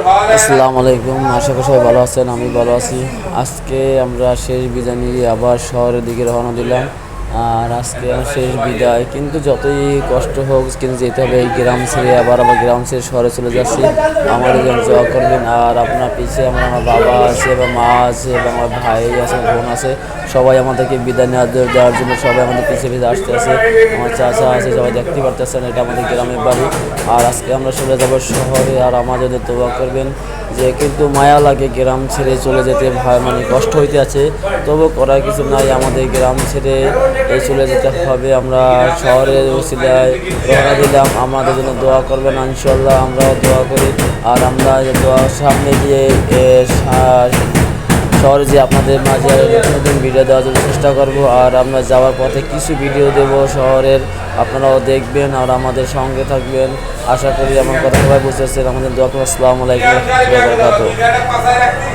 আসসালামু আলাইকুম, আশা করি সবাই ভালো আছেন। আমি ভালো আছি। আজকে আমরা শেষ বিদায় নিয়ে আবার শহরের দিকে রওনা দিলাম। আর আজকে আমার শেষ বিদায়, কিন্তু যতই কষ্ট হোক কিন্তু যেতে হবে। এই গ্রাম ছেড়ে আবার গ্রাম ছেড়ে শহরে চলে যাচ্ছি। আমাদের জন্য দোয়া করবেন। আর আপনার পিছিয়ে আমার বাবা আছে বা মা আছে বা আমার ভাই আছে, বোন আছে, সবাই আমাদেরকে বিদায় দেওয়ার জন্য সবাই আমাদের পিছিয়ে পিছিয়ে আসতে আছে। আমার চাচা আছে, সবাই দেখতে পারতেছেন, এটা আমাদের গ্রামের বাড়ি। আর আজকে আমরা চলে যাব শহরে। আর আমাদের দোয়া করবেন যে, কিন্তু মায়া লাগে গ্রাম ছেড়ে চলে যেতে, মানে কষ্ট হইতে আছে, তবু করার কিছু নাই, আমাদের গ্রাম ছেড়ে চলে যেতে হবে। আমরা শহরের ওসিলায় রওনা দিলাম। আমাদের জন্য দোয়া করবেন, ইনশাআল্লাহ আমরাও দোয়া করি। আর আমরা দোয়ার সামনে দিয়ে শহরে যে আপনাদের মাঝে নতুন নতুন ভিডিও দেওয়ার জন্য চেষ্টা করব। আর আমরা যাওয়ার পথে কিছু ভিডিও দেব শহরের, আপনারাও দেখবেন আর আমাদের সঙ্গে থাকবেন। আশা করি আমার কথা সবাই বুঝতেছেন। আমাদের দোয়া করুন। আসসালামু আলাইকুম ওয়া রাহমাতুল্লাহি ওয়া বারাকাতুহু।